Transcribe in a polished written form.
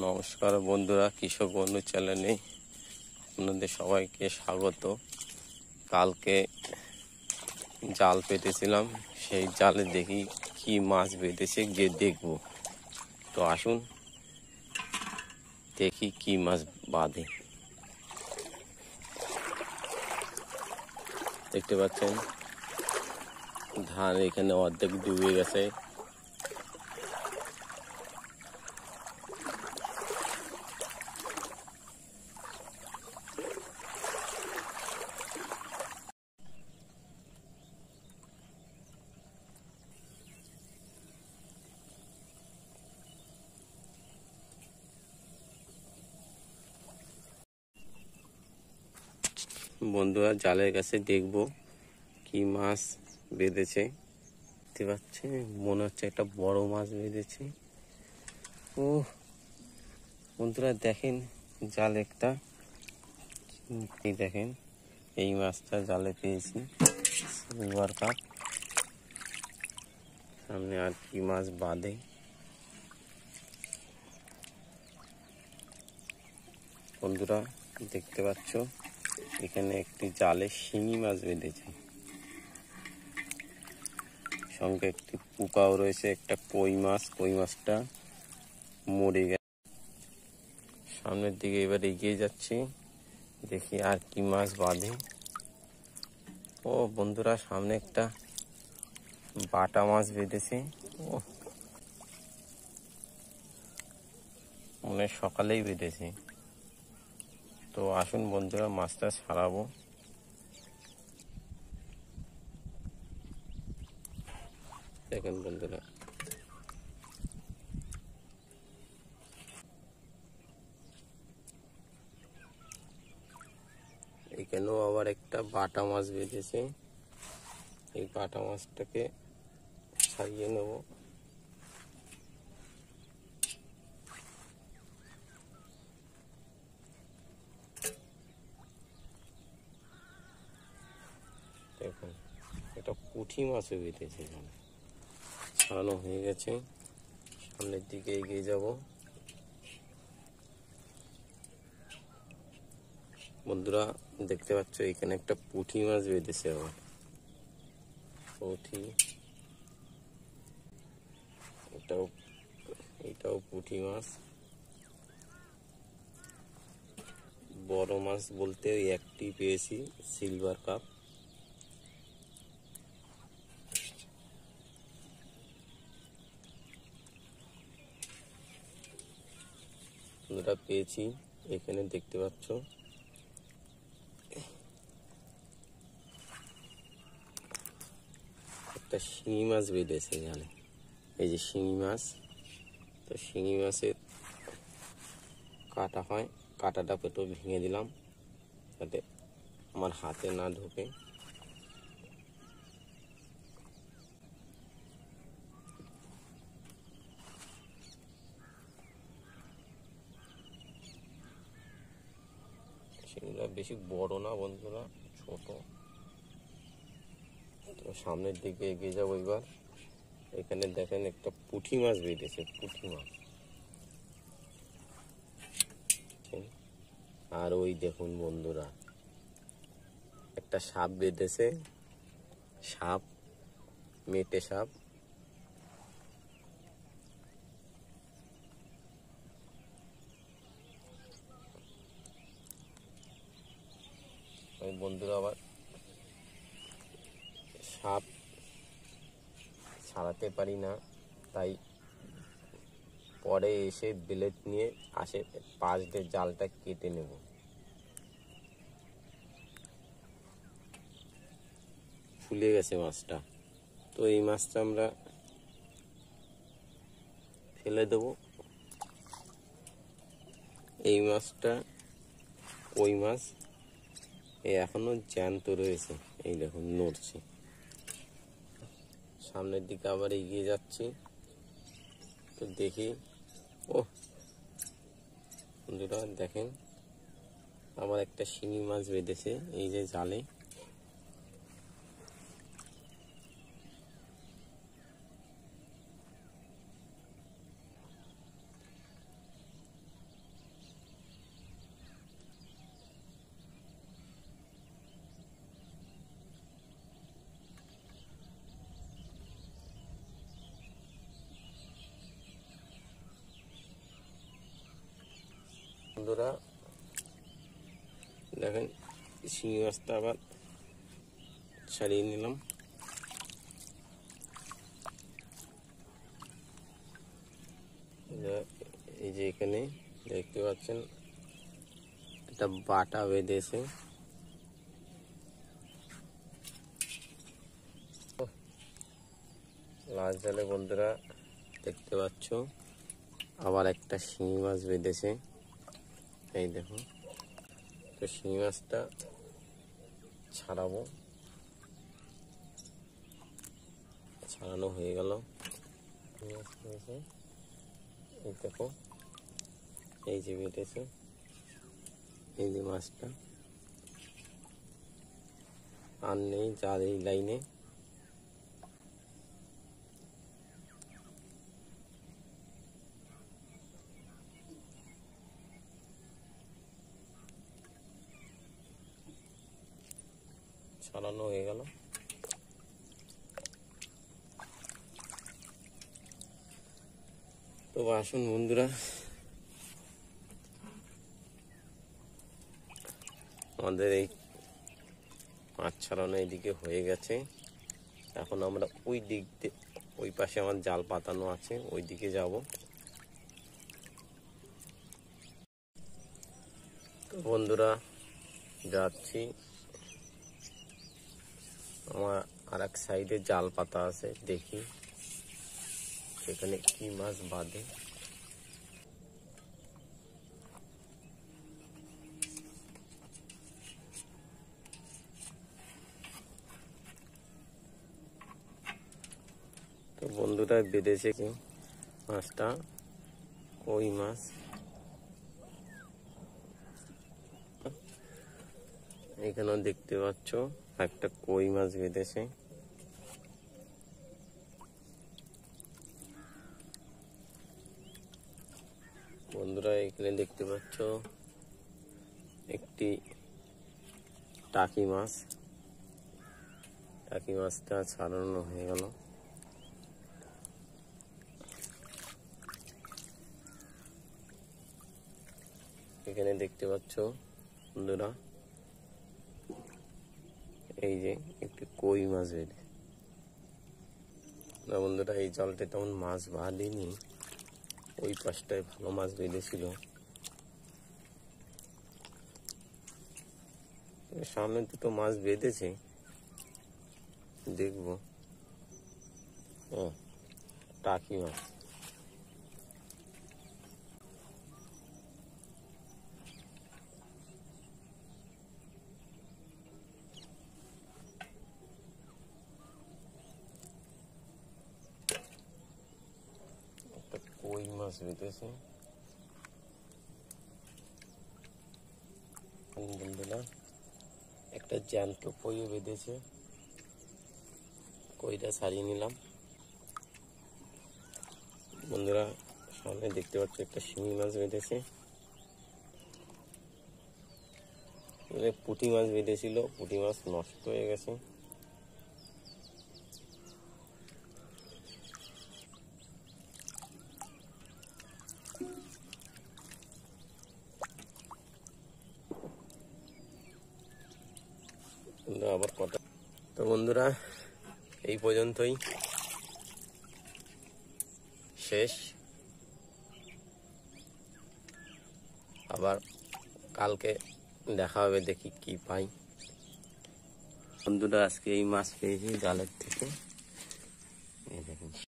নমস্কার বন্ধুরা, কৃষক বন্ধু চ্যানেলে আপনাদের সবাইকে স্বাগত। কালকে জাল পেতেছিলাম, সেই জালে দেখি কি মাছ বেঁধেছে, গিয়ে দেখব। তো আসুন দেখি কি মাছ বাঁধে। দেখতে পাচ্ছেন ধান এখানে অর্ধেক ডুবে গেছে। বন্ধুরা, জালের কাছে দেখব কি মাছ বেঁধেছে। দেখতে পাচ্ছি মনে হচ্ছে একটা বড় মাছ বেঁধেছে। ও বন্ধুরা দেখেন, জাল একটা দেখেন, এই মাছটা জালে পেয়েছি, সিলভার কাপ। সামনে আর কি মাছ বাঁধে। বন্ধুরা দেখতে পাচ্ছ এখানে একটি জালে শিঙি মাছ বেঁধেছে, সঙ্গে একটি পোকাও রয়েছে, একটা কই মাছটা মরে গেছে। সামনের দিকে এবার এগিয়ে যাচ্ছি, দেখি আর কি মাছ বাঁধে। ও বন্ধুরা, সামনে একটা বাটা মাছ বেঁধেছে। ও মনে সকালেই বেঁধেছে। তো আসুন বন্ধুরা, মাছটা ছাড়াবো। দেখেন বন্ধুরা, এখানেও আবার একটা বাটা মাছ বেঁধেছে। এই বাটা মাছটাকে ছাড়িয়ে নেব। দেখুন এটা পুঁটি মাছও বেঁধেছে, এখানে ছাড়ানো হয়ে গেছে। সামনের দিকে এগিয়ে যাব। বন্ধুরা দেখতে পাচ্ছ এখানে একটা পুঁটি মাছ বেঁধেছে। আবার পুঁটি, এটাও পুঁটি মাছ। বড় মাছ বলতে ওই একটি পেয়েছি, সিলভার কাপ। বন্ধুরা পেয়েছি, এখানে দেখতে পাচ্ছ একটা শিঙি মাছ বেঁধেছে এখানে। এই যে শিঙি মাছ। তো শিঙি মাছের কাটা হয়, কাটাটা পেটো ভেঙে দিলাম যাতে আমার হাতে না ঢোকে। শিঙিটা বেশি বড় না বন্ধুরা, ছোট। তো সামনের দিকে এগিয়ে যাবো এবার। এখানে দেখেন একটা পুঁটি মাছ বেঁধেছে, পুঁটি মাছ। আর ওই দেখুন বন্ধুরা, একটা সাপ বেঁধেছে, সাপ, মেটে সাপ। ওই বন্ধুরা আবার সাপ ছাড়াতে পারি না, তাই পরে এসে ব্লেড নিয়ে পাশ দিয়ে জালটা কেটে নেব। ফুলে গেছে মাছটা। তো এই মাছটা আমরা ফেলে দেব। এই মাছটা কই মাছ, এখনো জ্যান্ত রয়েছে। এই দেখুন নড়ছে। সামনের দিকে আবার এগিয়ে যাচ্ছি, তো দেখি। ও বন্ধুরা দেখেন, আমার একটা শিঙি মাছ বেঁধেছে এই যে জালে। বন্ধুরা দেখেন শিঙি মাছটা আবার ছাড়িয়ে নিলাম। এই যে এখানে দেখতে পাচ্ছেন একটা বাটা বেঁধেছে। লাল জালে বন্ধুরা দেখতে পাচ্ছ আবার একটা শিঙি মাছ বেঁধেছে। এই দেখো, তো শিঙি মাছটা ছাড়াবো। ছাড়ানো হয়ে গেল। এই দেখো, এই যে বেঁধেছে, এই যে মাছটা আর নেই যার এই লাইনে। ছাড়ানো হয়ে গেল। তো আসুন বন্ধুরা, আমাদের এই মাছ ছাড়ানো এইদিকে হয়ে গেছে। এখন আমরা ওই দিক দিয়ে, ওই পাশে আমার জাল পাতানো আছে, ওই দিকে যাব। তো বন্ধুরা যাচ্ছি, আমার আর এক সাইডে জাল পাতা আছে, দেখি সেখানে কি মাছ বাঁধে। তো বন্ধুরা বেঁধেছে কি মাছটা, কই মাছ। এখানেও দেখতে পাচ্ছ একটা কই মাছ বেঁধেছে। বন্ধুরা এখানে দেখতে পাচ্ছ একটি টাকি মাছ। টাকি মাছটা ছাড়ানো হয়ে গেল। এখানে দেখতে পাচ্ছ বন্ধুরা, এই যে একটি কই মাছ বেঁধে। না বন্ধুরা, এই জালটা তেমন মাছ বাঁধেনি, ওই পাশটায় ভালো মাছ বেঁধেছিল। সামনে দুটো মাছ বেঁধেছে, দেখবো। টাকি মাছ। কই মাছ বেঁধেছে বন্ধুরা, একটা জ্যান্ত কইও বেঁধেছে। কইটা ছাড়িয়ে নিলাম। বন্ধুরা সামনে দেখতে পাচ্ছ একটা শিঙি মাছ বেঁধেছে। পুঁটি মাছ বেঁধেছিল, পুঁটি মাছ নষ্ট হয়ে গেছে। আবার কটা। তো বন্ধুরা এই পর্যন্তই, শেষ। আবার কালকে দেখা হবে, দেখি কি পাই। বন্ধুরা আজকে এই মাছ পেয়েছি জালের থেকে, এই দেখুন।